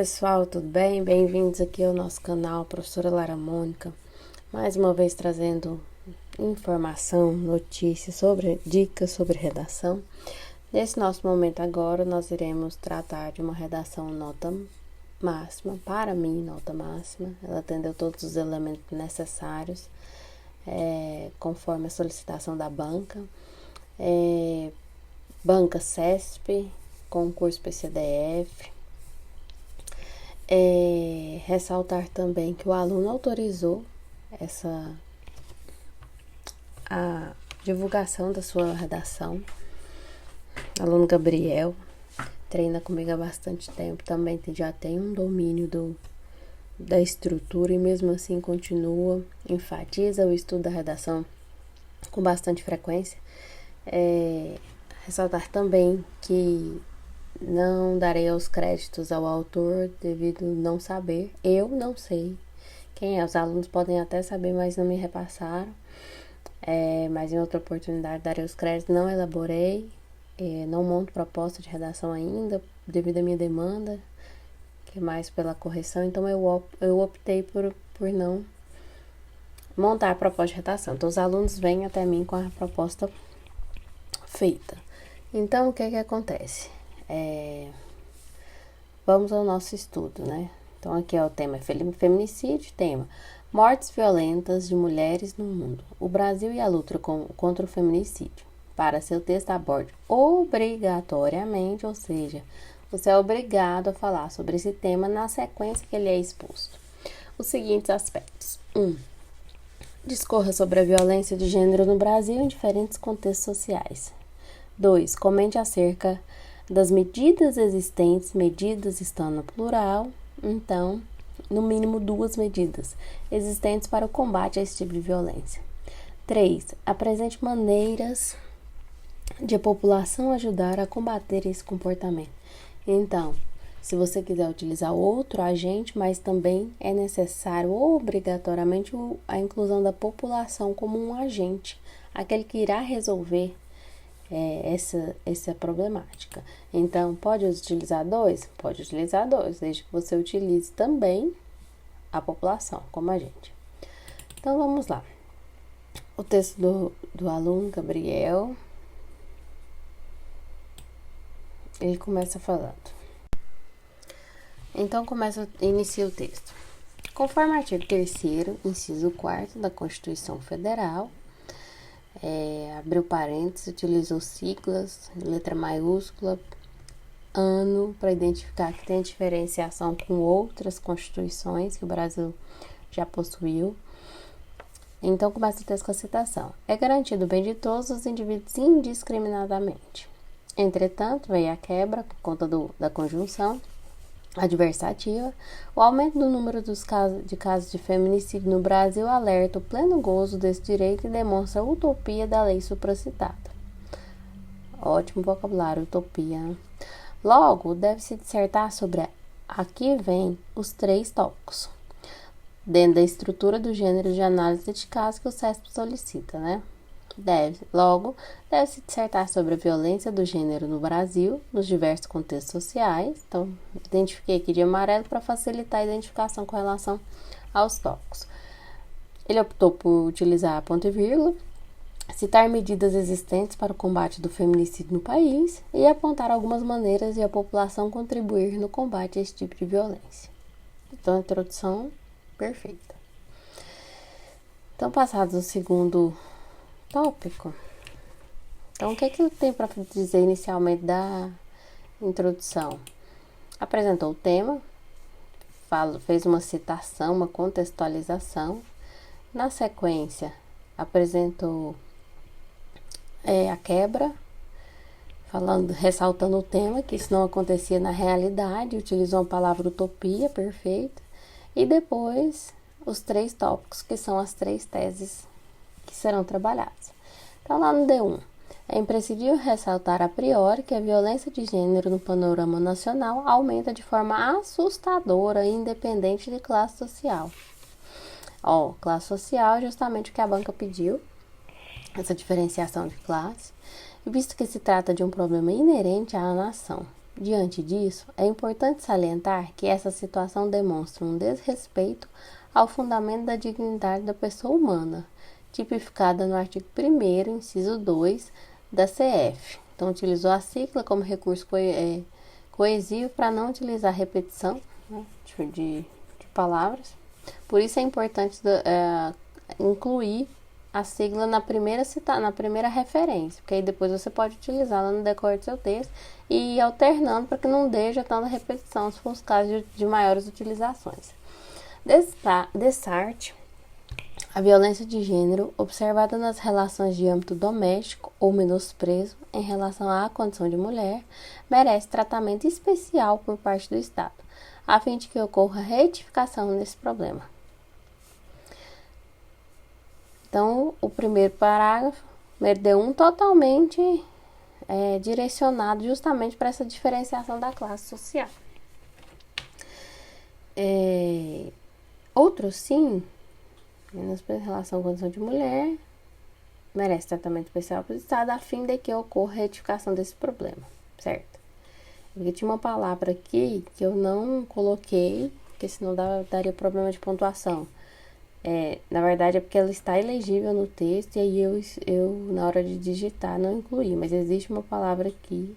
pessoal, tudo bem? Bem-vindos aqui ao nosso canal, professora Lara Mônica. Mais uma vez trazendo informação, notícias, dicas sobre redação. Nesse nosso momento agora, nós iremos tratar de uma redação nota máxima. Para mim, nota máxima. Ela atendeu todos os elementos necessários, conforme a solicitação da banca. Banca CESP, concurso PCDF. Ressaltar também que o aluno autorizou a divulgação da sua redação. Aluno Gabriel treina comigo há bastante tempo, também já tem um domínio da estrutura e mesmo assim continua, enfatiza o estudo da redação com bastante frequência. Ressaltar também que não darei os créditos ao autor devido não saber. Eu não sei quem é. Os alunos podem até saber, mas não me repassaram. Mas em outra oportunidade darei os créditos. Não elaborei, não monto proposta de redação ainda, devido à minha demanda, que é mais pela correção. Então eu optei por não montar a proposta de redação. Então os alunos vêm até mim com a proposta feita. Então o que acontece? Vamos ao nosso estudo, né? Então aqui é o tema feminicídio, tema mortes violentas de mulheres no mundo, o Brasil e a luta contra o feminicídio. Para seu texto aborde obrigatoriamente, ou seja, você é obrigado a falar sobre esse tema na sequência que ele é exposto. Os seguintes aspectos: 1. Discorra sobre a violência de gênero no Brasil em diferentes contextos sociais. 2. Comente acerca das medidas existentes, medidas estão no plural, então, no mínimo 2 medidas existentes para o combate a esse tipo de violência. 3. Apresente maneiras de a população ajudar a combater esse comportamento. Então, se você quiser utilizar outro agente, mas também é necessário obrigatoriamente a inclusão da população como um agente, aquele que irá resolver essa problemática. Então, pode utilizar 2? Pode utilizar 2, desde que você utilize também a população como agente. Então, vamos lá. O texto do aluno Gabriel, ele começa falando. Então, inicia o texto. Conforme o artigo 3º, inciso 4º da Constituição Federal, abriu parênteses, utilizou siglas, letra maiúscula, ano, para identificar que tem diferenciação com outras constituições que o Brasil já possuiu. Então, começa o texto com a citação. É garantido o bem de todos os indivíduos indiscriminadamente. Entretanto, veio a quebra, por conta da conjunção adversativa, o aumento do número de casos de feminicídio no Brasil alerta o pleno gozo desse direito e demonstra a utopia da lei supracitada. Ótimo vocabulário, utopia. Logo, deve-se dissertar sobre aqui vem os 3 tópicos, dentro da estrutura do gênero de análise de casos que o CESP solicita, né? Deve-se dissertar sobre a violência do gênero no Brasil, nos diversos contextos sociais. Então, identifiquei aqui de amarelo para facilitar a identificação com relação aos tópicos. Ele optou por utilizar ponto e vírgula, citar medidas existentes para o combate do feminicídio no país e apontar algumas maneiras de a população contribuir no combate a esse tipo de violência. Então, a introdução perfeita. Então, passados o segundo tópico. Então, o que ele tem para dizer inicialmente da introdução? Apresentou o tema, fez uma citação, uma contextualização. Na sequência, apresentou a quebra, ressaltando o tema, que isso não acontecia na realidade, utilizou a palavra utopia, perfeito. E depois, os 3 tópicos, que são as 3 teses que serão trabalhadas. Então, lá no D1, é imprescindível ressaltar a priori que a violência de gênero no panorama nacional aumenta de forma assustadora, independente de classe social. Classe social é justamente o que a banca pediu, essa diferenciação de classe, visto que se trata de um problema inerente à nação, Diante disso, é importante salientar que essa situação demonstra um desrespeito ao fundamento da dignidade da pessoa humana, tipificada no artigo 1º, inciso 2, da CF. Então, utilizou a sigla como recurso coesivo para não utilizar repetição, né, de palavras. Por isso é importante incluir a sigla na primeira referência, porque aí depois você pode utilizá-la no decorrer do seu texto e ir alternando para que não deixe tanta repetição, se for os casos de maiores utilizações. Dessarte, a violência de gênero observada nas relações de âmbito doméstico ou menosprezo em relação à condição de mulher merece tratamento especial por parte do Estado, a fim de que ocorra retificação nesse problema. Então, o primeiro parágrafo, D1, totalmente direcionado justamente para essa diferenciação da classe social. Outro sim, em relação à condição de mulher, merece tratamento especial para o Estado, a fim de que ocorra retificação desse problema, certo? Porque tinha uma palavra aqui que eu não coloquei, porque senão daria problema de pontuação. Na verdade é porque ela está elegível no texto e aí eu na hora de digitar não incluí, mas existe uma palavra aqui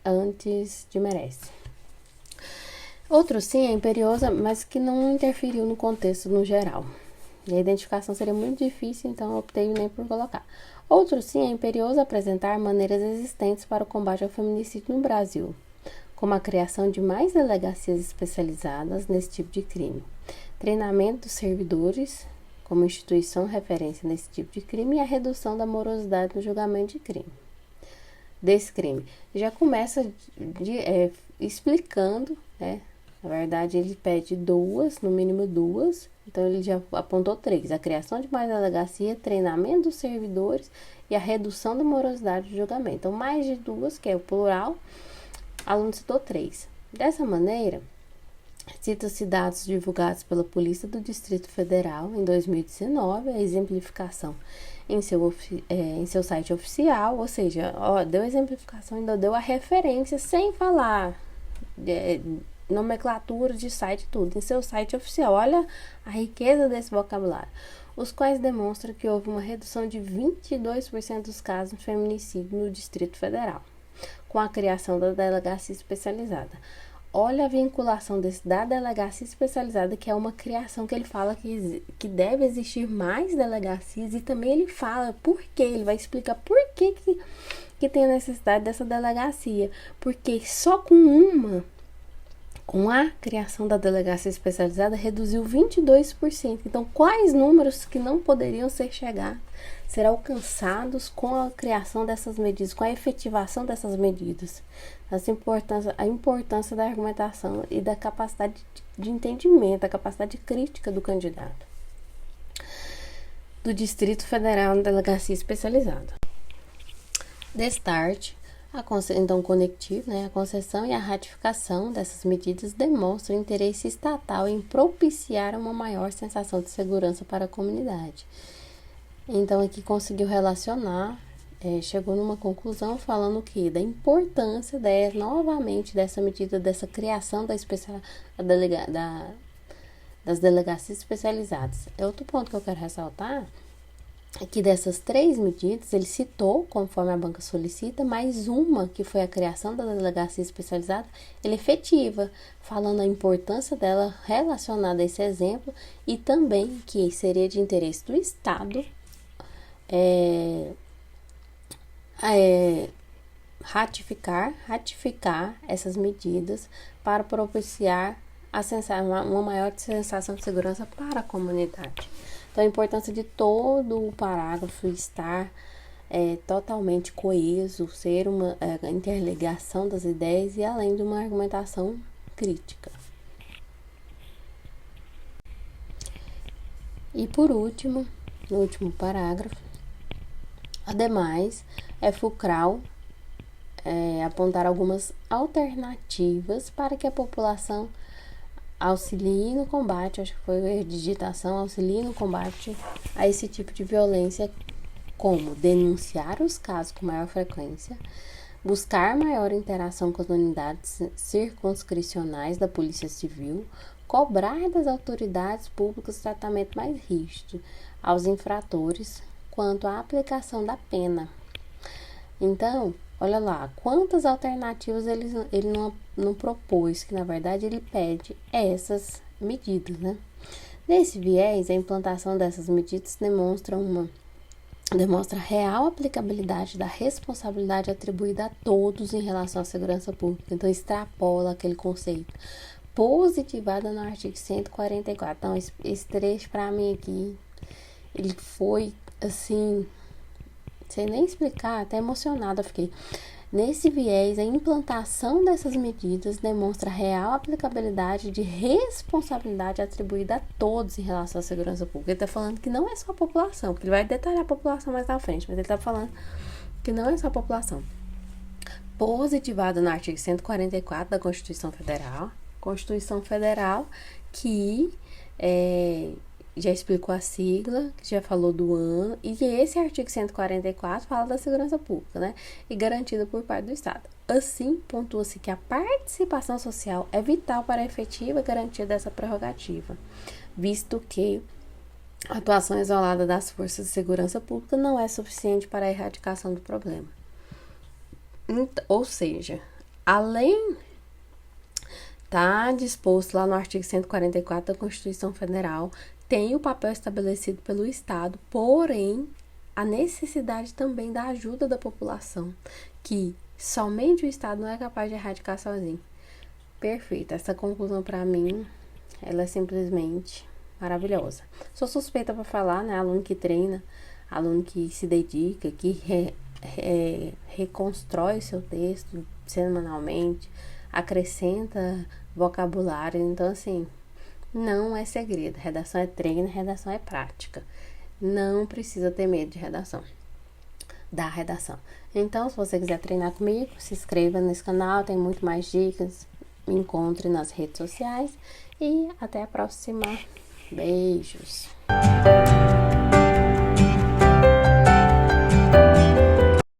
antes de merece. Outro sim é imperiosa, mas que não interferiu no contexto no geral. E a identificação seria muito difícil, então eu optei nem por colocar. Outro sim é imperioso apresentar maneiras existentes para o combate ao feminicídio no Brasil, como a criação de mais delegacias especializadas nesse tipo de crime, treinamento dos servidores como instituição referência nesse tipo de crime e a redução da morosidade no julgamento desse crime. Já começa explicando, né? Na verdade, ele pede no mínimo duas, então ele já apontou 3. A criação de mais delegacia, treinamento dos servidores e a redução da morosidade do julgamento. Então, mais de 2, que é o plural, o aluno citou 3. Dessa maneira, cita-se dados divulgados pela Polícia do Distrito Federal em 2019, a exemplificação em seu site oficial, ou seja, deu a exemplificação, ainda deu a referência sem falar nomenclatura de site, tudo, em seu site oficial. Olha a riqueza desse vocabulário, os quais demonstram que houve uma redução de 22% dos casos de feminicídio no Distrito Federal, com a criação da delegacia especializada. Olha a vinculação da delegacia especializada, que é uma criação que ele fala que deve existir mais delegacias, e também ele fala por quê, ele vai explicar por que tem a necessidade dessa delegacia, porque só com a criação da delegacia especializada, reduziu 22%. Então, quais números que não poderiam ser alcançados com a criação dessas medidas, com a efetivação dessas medidas? A importância da argumentação e da capacidade de entendimento, a capacidade crítica do candidato do Distrito Federal na delegacia especializada. Destarte. Então, conectivo, né? A concessão e a ratificação dessas medidas demonstram interesse estatal em propiciar uma maior sensação de segurança para a comunidade. Então, aqui conseguiu relacionar, chegou numa conclusão falando da importância novamente dessa medida, dessa criação das delegacias especializadas. Outro ponto que eu quero ressaltar é que dessas 3 medidas, ele citou, conforme a banca solicita, mais uma, que foi a criação da delegacia especializada, ele efetiva, falando a importância dela relacionada a esse exemplo, e também que seria de interesse do Estado ratificar essas medidas para propiciar uma maior sensação de segurança para a comunidade. Então, a importância de todo o parágrafo estar totalmente coeso, ser uma interligação das ideias e além de uma argumentação crítica. E por último, no último parágrafo, ademais, é fulcral apontar algumas alternativas para que a população auxilie no combate, acho que foi o erro de digitação, auxilie no combate a esse tipo de violência, como denunciar os casos com maior frequência, buscar maior interação com as unidades circunscricionais da Polícia Civil, cobrar das autoridades públicas tratamento mais rígido aos infratores quanto à aplicação da pena. Então, olha lá, quantas alternativas ele não propôs, que na verdade ele pede essas medidas, né? Nesse viés, a implantação dessas medidas demonstra real aplicabilidade da responsabilidade atribuída a todos em relação à segurança pública. Então, extrapola aquele conceito positivado no artigo 144. Então, esse trecho para mim aqui, ele foi assim, sem nem explicar, até emocionada fiquei. Nesse viés, a implantação dessas medidas demonstra real aplicabilidade de responsabilidade atribuída a todos em relação à segurança pública. Ele está falando que não é só a população, porque ele vai detalhar a população mais na frente, mas ele está falando que não é só a população. Positivado no artigo 144 da Constituição Federal que já explicou a sigla, que já falou do ano, e esse artigo 144 fala da segurança pública, né? E garantida por parte do Estado. Assim, pontua-se que a participação social é vital para a efetiva garantia dessa prerrogativa, visto que a atuação isolada das forças de segurança pública não é suficiente para a erradicação do problema. Ou seja, além está disposto lá no artigo 144 da Constituição Federal, tem o papel estabelecido pelo Estado, porém, a necessidade também da ajuda da população, que somente o Estado não é capaz de erradicar sozinho. Perfeito, essa conclusão para mim, ela é simplesmente maravilhosa. Sou suspeita para falar, né? Aluno que treina, aluno que se dedica, que reconstrói o seu texto semanalmente, acrescenta vocabulário, então assim, não é segredo, redação é treino, redação é prática, não precisa ter medo de da redação. Então, se você quiser treinar comigo, se inscreva nesse canal, tem muito mais dicas, me encontre nas redes sociais e até a próxima, beijos!